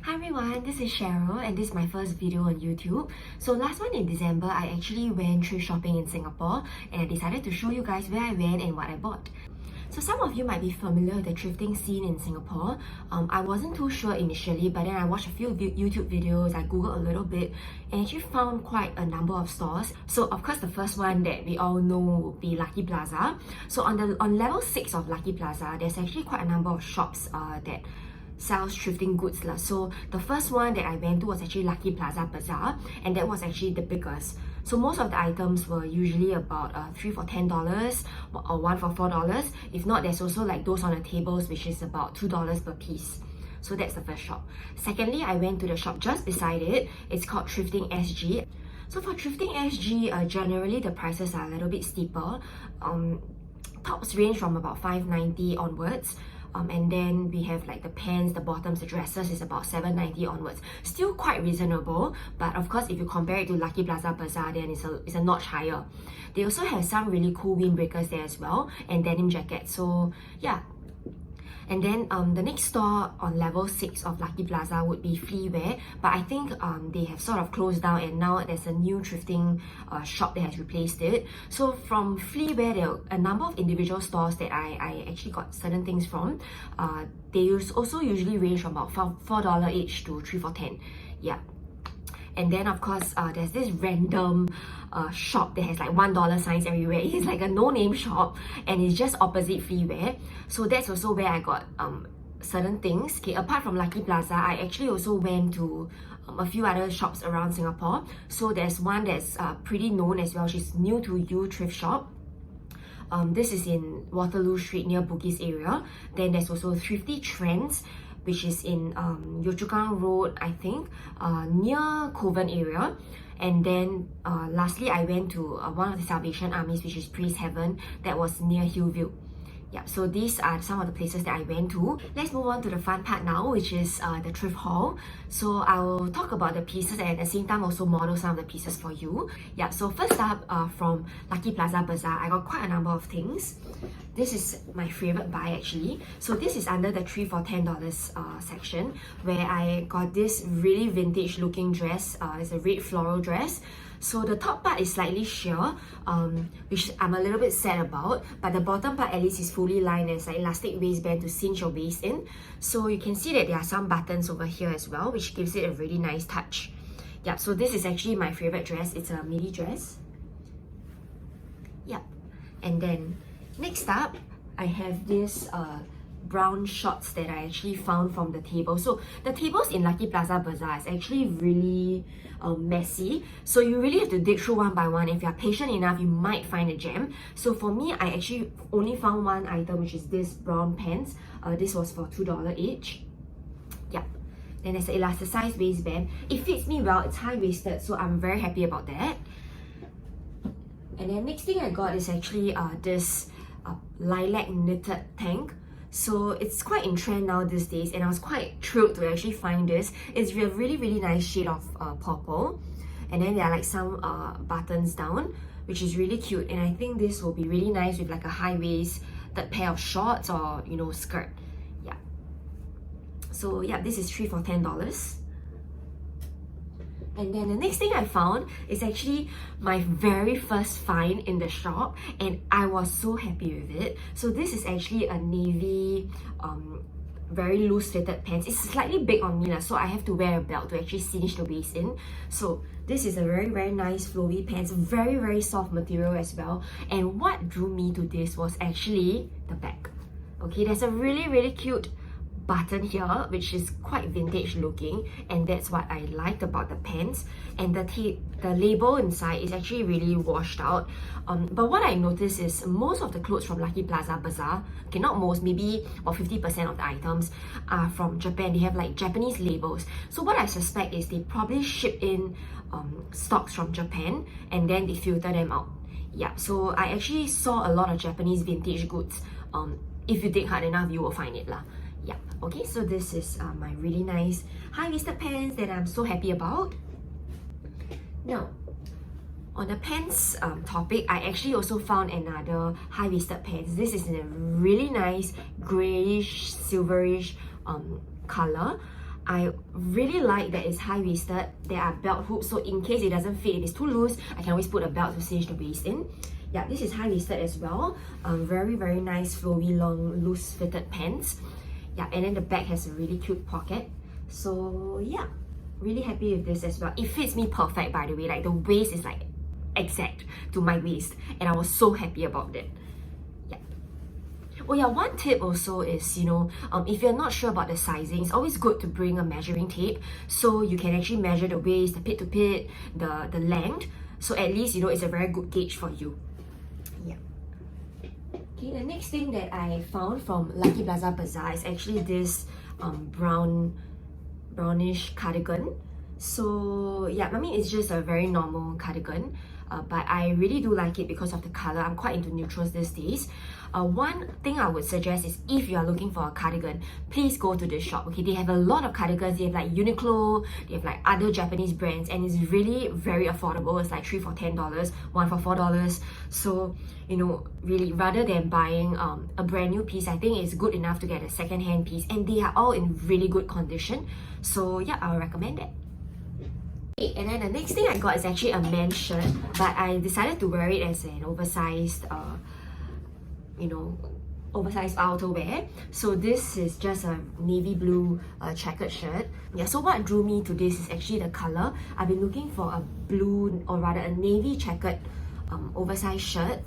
Hi everyone, this is Cheryl and this is my first video on YouTube. So last month in December, I actually went thrift shopping in Singapore and I decided to show you guys where I went and what I bought. So some of you might be familiar with the thrifting scene in Singapore. I wasn't too sure initially, but then I watched a few YouTube videos, I googled a little bit and actually found quite a number of stores. So of course the first one that we all know would be Lucky Plaza. So on level 6 of Lucky Plaza, there's actually quite a number of shops that sells thrifting goods lah. So the first one that I went to was actually Lucky Plaza Bazaar, and that was actually the biggest. So most of the items were usually about 3 for $10 or 1 for $4. If not, there's also like those on the tables, which is about $2 per piece. So that's the first shop. Secondly, I went to the shop just beside it. It's called Thrifting SG. So for Thrifting SG, generally the prices are a little bit steeper. Tops range from about $5.90 onwards. And then we have like the pants, the bottoms, the dresses is about $7.90 onwards. Still quite reasonable, but of course if you compare it to Lucky Plaza Bazaar, then it's a notch higher. They also have some really cool windbreakers there as well, and denim jackets. So yeah. And then the next store on level 6 of Lucky Plaza would be Flea, but I think they have sort of closed down and now there's a new thrifting shop that has replaced it. So from Flea, there are a number of individual stores that I actually got certain things from. They also usually range from about $4 each to 3 for $10. Yeah. And then of course there's this random shop that has like $1 signs everywhere. It's like a no-name shop and it's just opposite Flea. So that's also where I got certain things. Okay, apart from Lucky Plaza, I actually also went to a few other shops around Singapore. So there's one that's pretty known as well. She's new to you thrift shop. This is in Waterloo Street near Bukit area. Then there's also Thrifty Trendz, which is in Yio Chu Kang Rd, I think, near Kovan area. And then lastly, I went to one of the Salvation Armies, which is Praisehaven, that was near Hillview. Yeah, so these are some of the places that I went to. Let's move on to the fun part now, which is the thrift haul. So I will talk about the pieces and at the same time also model some of the pieces for you. Yeah, so first up from Lucky Plaza Bazaar, I got quite a number of things. This is my favorite buy actually. So this is under the 3 for $10 section, where I got this really vintage looking dress. It's a red floral dress. So the top part is slightly sheer, which I'm a little bit sad about, but the bottom part at least is fully lined and it's like elastic waistband to cinch your waist in. So you can see that there are some buttons over here as well, which gives it a really nice touch. Yeah, so this is actually my favorite dress. It's a midi dress. Yeah, and then next up, I have this brown shorts that I actually found from the table. So the tables in Lucky Plaza Bazaar is actually really messy, so you really have to dig through one by one. If you're patient enough, you might find a gem. So for me, I actually only found one item, which is this brown pants. This was for $2 each. Yeah. Then there's an elasticized waistband. It fits me well, it's high-waisted, so I'm very happy about that. And then next thing I got is actually this lilac knitted tank. So it's quite in trend now these days and I was quite thrilled to actually find this. It's a really nice shade of purple, and then there are like some buttons down, which is really cute, and I think this will be really nice with like a high-waisted pair of shorts or, you know, skirt. Yeah. So yeah, this is 3 for $10. And then the next thing I found is actually my very first find in the shop and I was so happy with it. So this is actually a navy very loose fitted pants. It's slightly big on me, so I have to wear a belt to actually cinch the waist in. So this is a very nice flowy pants, very soft material as well. And what drew me to this was actually the back. Okay, there's a really cute button here, which is quite vintage looking, and that's what I liked about the pants. And the label inside is actually really washed out. But what I noticed is most of the clothes from Lucky Plaza Bazaar, okay, not most, maybe about 50% of the items are from Japan. They have like Japanese labels. So what I suspect is they probably ship in stocks from Japan and then they filter them out. Yeah, so I actually saw a lot of Japanese vintage goods. If you dig hard enough, you will find it lah. Yeah, okay, so this is my really nice high-waisted pants that I'm so happy about. Now, on the pants topic, I actually also found another high-waisted pants. This is in a really nice greyish, silverish color. I really like that it's high-waisted. There are belt hooks, so in case it doesn't fit, if it's too loose, I can always put a belt to cinch the waist in. Yeah, this is high-waisted as well. Very, very nice, flowy, long, loose-fitted pants. Yeah, and then the back has a really cute pocket. So yeah, really happy with this as well. It fits me perfect, by the way. Like the waist is like exact to my waist, and I was so happy about it. Oh yeah, one tip also is, if you're not sure about the sizing, it's always good to bring a measuring tape so you can actually measure the waist, the pit to pit, the length. So at least, it's a very good gauge for you. Yeah. Okay, the next thing that I found from Lucky Plaza Bazaar is actually this brownish cardigan. So yeah, I mean, it's just a very normal cardigan. But I really do like it because of the color. I'm quite into neutrals these days. One thing I would suggest is if you are looking for a cardigan, please go to this shop. Okay, they have a lot of cardigans. They have like Uniqlo, they have like other Japanese brands, and it's really very affordable. It's like 3 for $10, 1 for $4. So really, rather than buying a brand new piece, I think it's good enough to get a second-hand piece, and they are all in really good condition. So yeah, I would recommend it. And then the next thing I got is actually a men's shirt, but I decided to wear it as an oversized, oversized outerwear. So this is just a navy blue checkered shirt. Yeah, so what drew me to this is actually the color. I've been looking for a blue, or rather a navy checkered oversized shirt.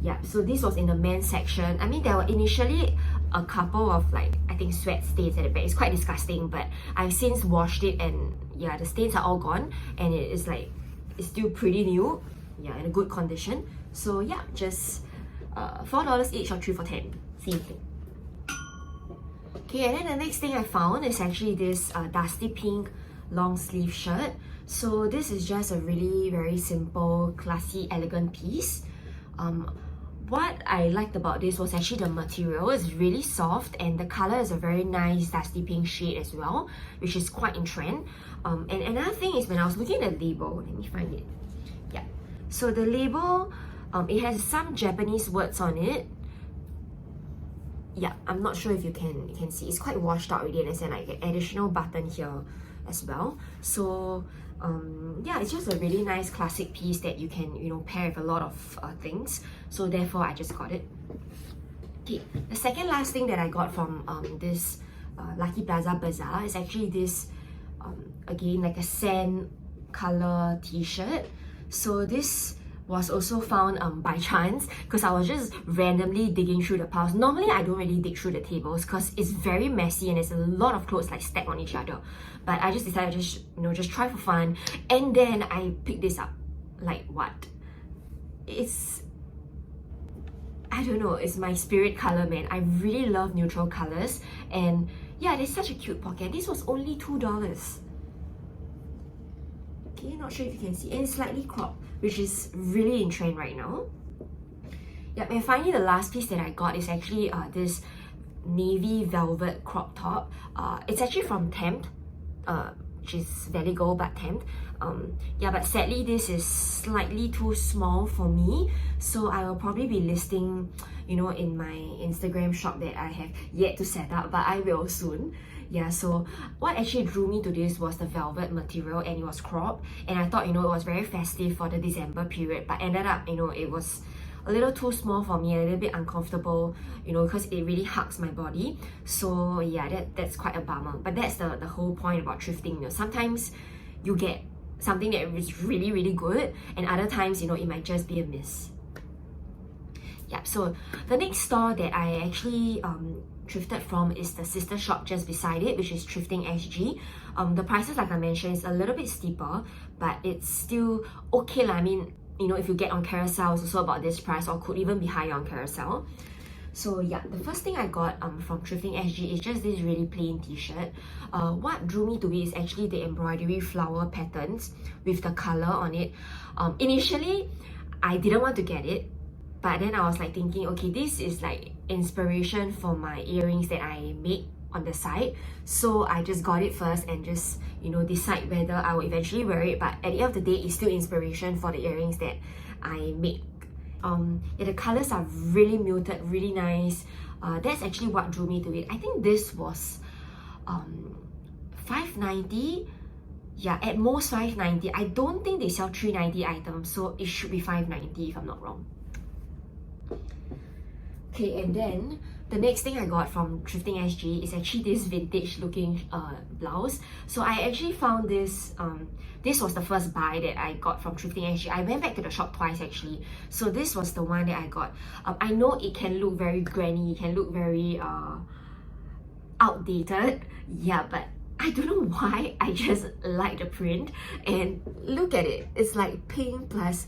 Yeah, so this was in the men's section. I mean, there were initially a couple of I think sweat stains at the back. It's quite disgusting, but I've since washed it, and yeah, the stains are all gone, and it's still pretty new. Yeah, in a good condition. So yeah, just $4 each or 3 for $10. Same thing. Okay, and then the next thing I found is actually this dusty pink long sleeve shirt. So this is just a really very simple, classy, elegant piece. What I liked about this was actually the material. It's really soft, and the color is a very nice dusty pink shade as well, which is quite in trend. And another thing is, when I was looking at the label, let me find it. Yeah, so the label, it has some Japanese words on it. Yeah, I'm not sure if you can see. It's quite washed out already, and there's an additional button here as well. So yeah, it's just a really nice classic piece that you can pair with a lot of things. So therefore, I just got it. Okay, the second last thing that I got from this Lucky Plaza Bazaar is actually this again like a sand color t-shirt. So this was also found by chance, because I was just randomly digging through the piles. Normally I don't really dig through the tables because it's very messy and there's a lot of clothes stacked on each other. But I just decided to just try for fun, and then I picked this up. Like what? I don't know, it's my spirit color, man. I really love neutral colors, and yeah, there's such a cute pocket. This was only $2. Okay, not sure if you can see, and it's slightly cropped, which is really in trend right now. Yep, and finally the last piece that I got is actually this navy velvet crop top. It's actually from Tempt, which is Valley Gold but Tempt. Yeah, but sadly this is slightly too small for me, so I will probably be listing in my Instagram shop that I have yet to set up, but I will soon. Yeah, so what actually drew me to this was the velvet material, and it was cropped, and I thought it was very festive for the December period, but ended up it was a little too small for me, a little bit uncomfortable, because it really hugs my body. So yeah, that's quite a bummer. But that's the whole point about thrifting. Sometimes you get something that is really, really good, and other times, it might just be a miss. Yeah, so the next store that I actually thrifted from is the sister shop just beside it, which is Thrifting SG. The prices, like I mentioned, is a little bit steeper, but it's still okay. I mean, if you get on Carousel, it's also about this price, or could even be higher on Carousel. So yeah, the first thing I got from Thrifting SG is just this really plain t-shirt. What drew me to it is actually the embroidery flower patterns with the color on it. Initially, I didn't want to get it, but then I was thinking, okay, this is inspiration for my earrings that I make on the side. So I just got it first and just decide whether I will eventually wear it. But at the end of the day, it's still inspiration for the earrings that I make. Yeah, the colors are really muted, really nice. That's actually what drew me to it. I think this was 590. Yeah, at most 590. I don't think they sell 390 items, so it should be 590 if I'm not wrong. Okay, and then the next thing I got from Thrifting SG is actually this vintage looking blouse. So I actually found this, this was the first buy that I got from Thrifting SG. I went back to the shop twice actually. So this was the one that I got. I know it can look very granny, it can look very outdated. Yeah, but I don't know why, I just like the print. And look at it, it's like pink plus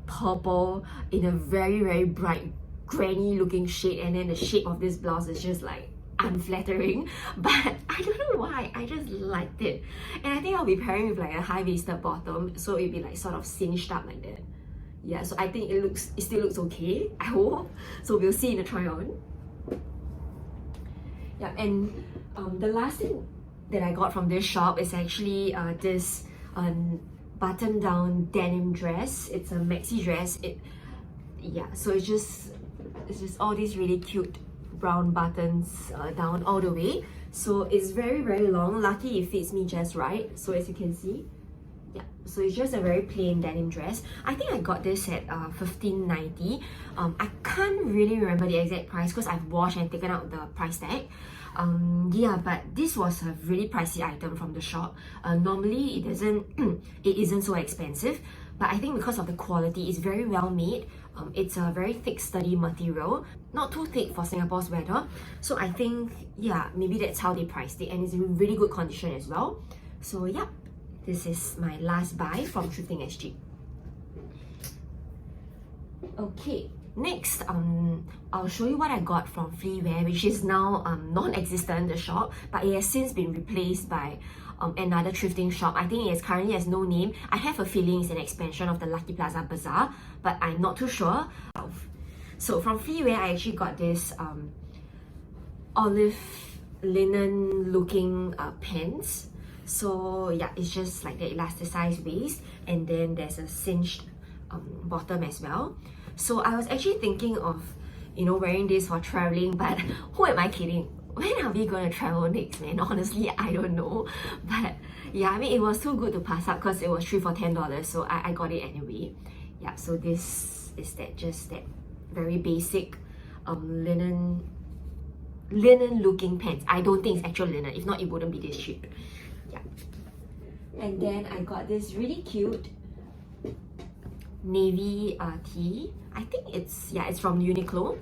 purple in a very, very bright granny looking shade, and then the shape of this blouse is just like unflattering, but I don't know why, I just liked it. And I think I'll be pairing with like a high-waisted bottom, so it'll be like sort of cinched up like that. Yeah, so I think it still looks okay, I hope. So we'll see in the try on. Yeah, and the last thing that I got from this shop is actually this button down denim dress. It's a maxi dress. Yeah, so it's just all these really cute brown buttons down all the way. So it's very, very long. Lucky it fits me just right. So as you can see, yeah, so it's just a very plain denim dress. I think I got this at $15.90. I can't really remember the exact price because I've washed and taken out the price tag. Yeah, but this was a really pricey item from the shop. Normally it isn't so expensive, but I think because of the quality, it's very well made. It's a very thick, sturdy material, not too thick for Singapore's weather. So I think, yeah, maybe that's how they priced it, and it's in really good condition as well. So yeah, this is my last buy from Thrifting SG. Okay, next, I'll show you what I got from Flea, which is now non-existent in the shop, but it has since been replaced by another thrifting shop. I think it currently has no name. I have a feeling it's an expansion of the Lucky Plaza Bazaar, but I'm not too sure. So from Flea, I actually got this olive linen looking pants. So yeah, it's just like the elasticized waist, and then there's a cinched bottom as well. So I was actually thinking of, you know, wearing this for traveling, but who am I kidding? When are we going to travel next, man? Honestly, I don't know. But yeah, I mean, it was too good to pass up because it was 3 for $10, so I got it anyway. Yeah, so this is just that very basic linen looking pants. I don't think it's actual linen. If not, it wouldn't be this cheap. Yeah. And then I got this really cute navy tee. I think it's from Uniqlo.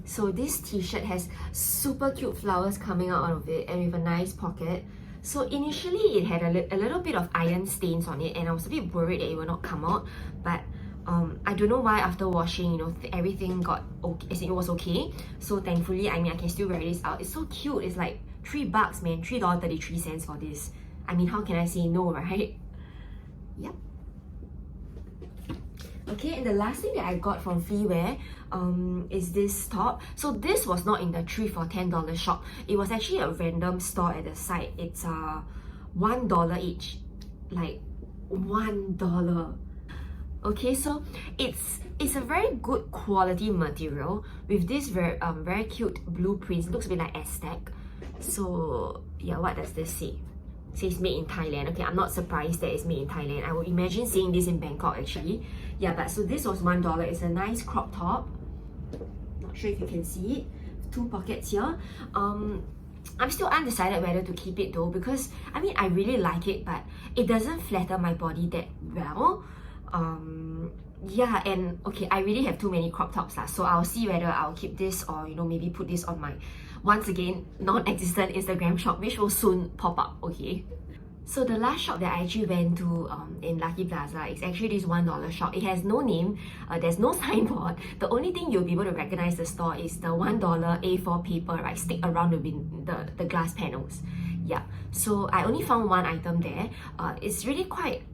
So this t-shirt has super cute flowers coming out of it, and with a nice pocket. So initially it had a little bit of iron stains on it, and I was a bit worried that it will not come out, but I don't know why after washing, you know, everything got okay, as in it was okay. So thankfully, I mean, I can still wear this out. It's so cute. It's like $3, man, $3.33 for this. I mean, how can I say no, right? Yep. Okay, and the last thing that I got from Flea is this top. So this was not in the 3 for $10 shop. It was actually a random store at the site. It's $1 each, like $1. Okay, so it's a very good quality material with this very cute blueprints. Looks a bit like Aztec. So yeah, what does this say? It says made in Thailand. Okay, I'm not surprised that it's made in Thailand. I would imagine seeing this in Bangkok actually. Yeah, but so this was $1. It's a nice crop top. Not sure if you can see it. 2 pockets here. I'm still undecided whether to keep it though, because I mean, I really like it, but it doesn't flatter my body that well. Yeah, and okay, I really have too many crop tops lah, so I'll see whether I'll keep this or, you know, maybe put this on my, once again, non-existent Instagram shop, which will soon pop up, okay? So the last shop that I actually went to in Lucky Plaza is actually this $1 shop. It has no name, there's no signboard. The only thing you'll be able to recognize the store is the $1 A4 paper, right, stick around the glass panels. Yeah, so I only found one item there. It's really quite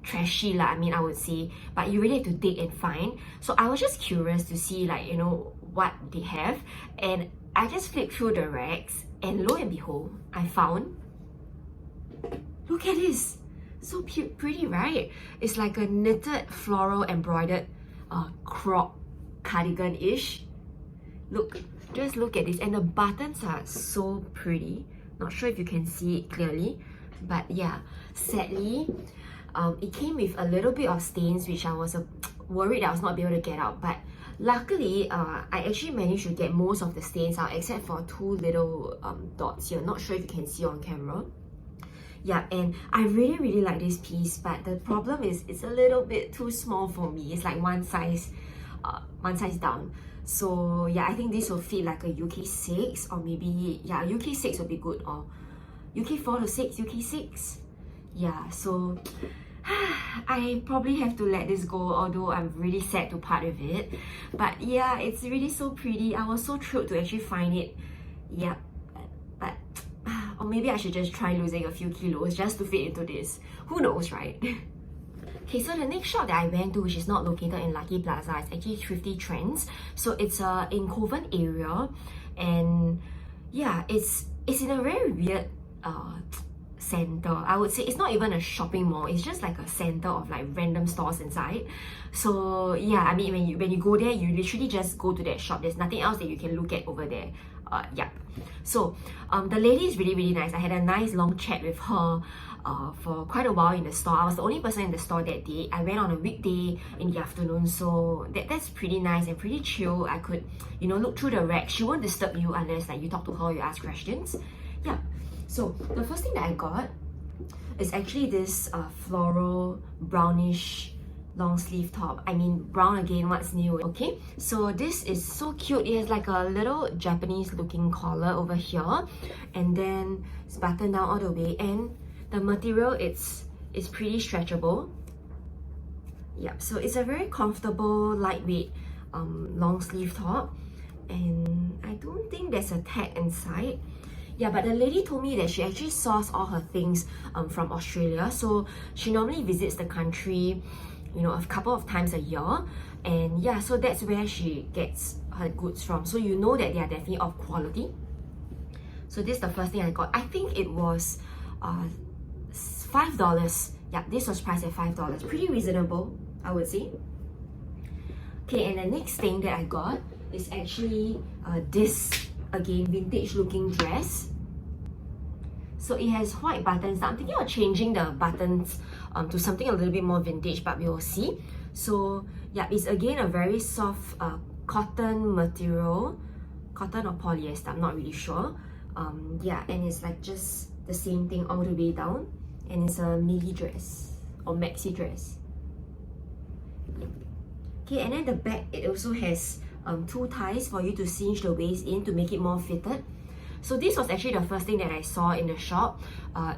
trashy lah, I mean, I would say, but you really have to dig and find. So I was just curious to see, like, you know, what they have, and I just flipped through the racks, and lo and behold, I found, look at this, so pretty, right? It's like a knitted floral embroidered crop cardigan-ish. Look, just look at this, and the buttons are so pretty. Not sure if you can see it clearly, but yeah, sadly, it came with a little bit of stains, which I was worried I was not able to get out. But luckily, I actually managed to get most of the stains out, except for two little dots here. Not sure if you can see on camera. Yeah, and I really like this piece, but the problem is it's a little bit too small for me. It's like one size down. So yeah, I think this will fit like a UK 6, or maybe, yeah, UK 6 will be good, or UK 4 to 6, UK 6. Yeah, so I probably have to let this go, although I'm really sad to part with it. But yeah, it's really so pretty. I was so thrilled to actually find it. Yeah, but or maybe I should just try losing a few kilos just to fit into this. Who knows, right? Okay, so the next shop that I went to, which is not located in Lucky Plaza, is actually Thrifty Trendz. So it's in Kovan area, and yeah, it's in a very weird center. I would say it's not even a shopping mall, it's just like a center of like random stores inside. So yeah, I mean, when you go there, you literally just go to that shop. There's nothing else that you can look at over there. Yeah. So the lady is really nice. I had a nice long chat with her for quite a while in the store. I was the only person in the store that day. I went on a weekday in the afternoon, so that's pretty nice and pretty chill. I could, you know, look through the rack. She won't disturb you unless like you talk to her or you ask questions. Yeah. So the first thing that I got is actually this floral brownish long sleeve top. I mean, brown again, what's new? Okay, so this is so cute. It has like a little Japanese looking collar over here, and then it's buttoned down all the way, and the material, it's pretty stretchable. Yeah, so it's a very comfortable, lightweight long sleeve top, and I don't think there's a tag inside. Yeah, but the lady told me that she actually sourced all her things from Australia. So she normally visits the country, you know, a couple of times a year. And yeah, so that's where she gets her goods from. So you know that they are definitely of quality. So this is the first thing I got. I think it was $5. Yeah, this was priced at $5. Pretty reasonable, I would say. Okay, and the next thing that I got is actually this, again, vintage looking dress. So it has white buttons. I'm thinking of changing the buttons to something a little bit more vintage, but we will see. So yeah, it's again a very soft cotton material, cotton or polyester, I'm not really sure. Yeah, and it's like just the same thing all the way down, and it's a midi dress or maxi dress. Okay, and then the back, it also has two ties for you to cinch the waist in to make it more fitted. So this was actually the first thing that I saw in the shop.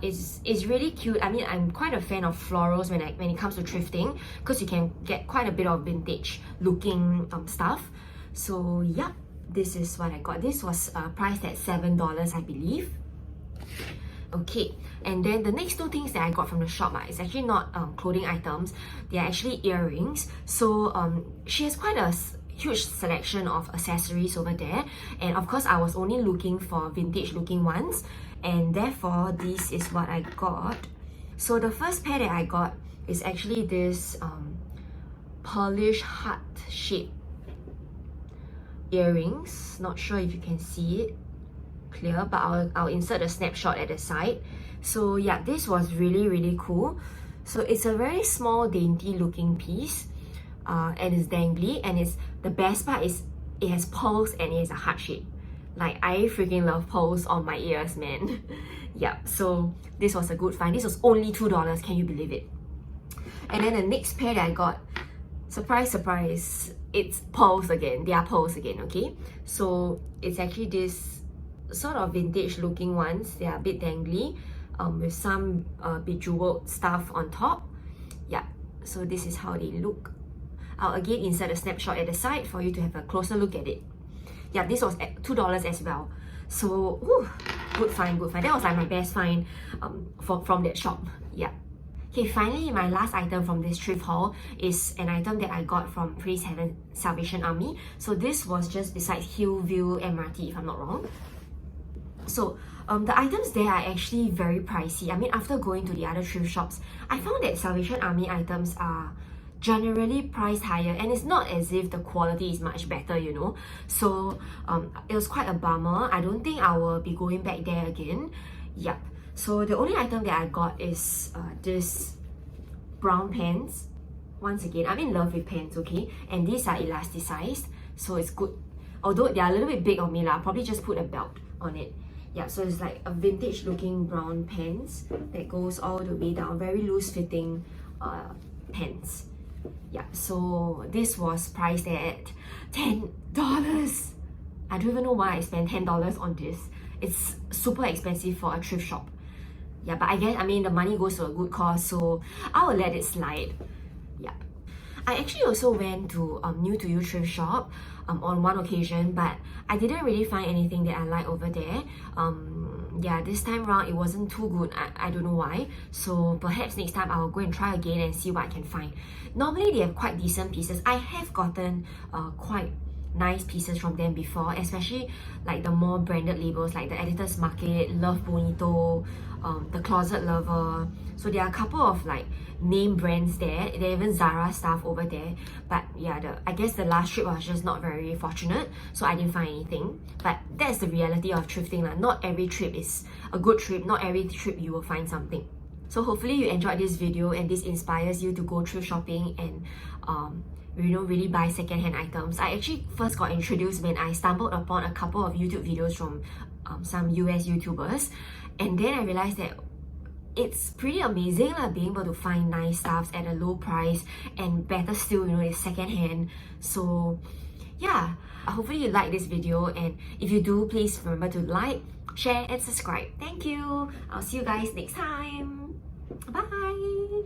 It's really cute. I mean, I'm quite a fan of florals when it comes to thrifting, because you can get quite a bit of vintage looking stuff. So yeah, this is what I got. This was priced at $7, I believe. Okay, and then the next two things that I got from the shop is actually not clothing items. They are actually earrings. So she has quite a huge selection of accessories over there, and of course I was only looking for vintage looking ones, and therefore this is what I got. So the first pair that I got is actually this pearlish heart shape earrings. Not sure if you can see it clear, but I'll insert a snapshot at the side. So yeah, this was really cool. So it's a very small dainty looking piece, and it's dangly, and it's the best part is it has pearls and it has a heart shape. Like, I freaking love pearls on my ears, man. Yeah, so this was a good find. This was only $2, can you believe it? And then the next pair that I got, surprise it's pearls again. They are pearls again, okay? So it's actually this sort of vintage looking ones. They are a bit dangly, with some bejeweled stuff on top. Yeah, so this is how they look. I'll again insert a snapshot at the side for you to have a closer look at it. Yeah, this was at $2 as well. So, whew, good find. That was like my best find from that shop. Yeah. Okay, finally, my last item from this thrift haul is an item that I got from Praisehaven Salvation Army. So this was just beside Hillview MRT, if I'm not wrong. So the items there are actually very pricey. I mean, after going to the other thrift shops, I found that Salvation Army items are generally priced higher, and it's not as if the quality is much better, you know. So it was quite a bummer. I don't think I will be going back there again. Yep. So the only item that I got is this brown pants. Once again, I'm in love with pants, okay? And these are elasticized, so it's good. Although they're a little bit big on me, I'll probably just put a belt on it. Yeah, so it's like a vintage looking brown pants that goes all the way down, very loose fitting pants. Yeah, so this was priced at $10. I don't even know why I spent $10 on this. It's super expensive for a thrift shop. Yeah, but I mean, the money goes to a good cause, so I will let it slide. Yeah. I actually also went to New to You thrift shop on one occasion, but I didn't really find anything that I like over there. Yeah, this time around it wasn't too good. I don't know why. So perhaps next time I'll go and try again and see what I can find. Normally they have quite decent pieces. I have gotten quite nice pieces from them before, especially like the more branded labels like the Editor's Market, Love Bonito, the Closet Lover. So there are a couple of like name brands there. There are even Zara stuff over there. But yeah, I guess the last trip was just not very fortunate, so I didn't find anything. But that's the reality of thrifting. Not every trip is a good trip. Not every trip you will find something. So hopefully you enjoyed this video and this inspires you to go thrift shopping and really buy second-hand items. I actually first got introduced when I stumbled upon a couple of YouTube videos from some US YouTubers, and then I realized that it's pretty amazing being able to find nice stuff at a low price, and better still, it's second-hand. So yeah, hopefully you like this video, and if you do, please remember to like, share and subscribe. Thank you. I'll see you guys next time. Bye.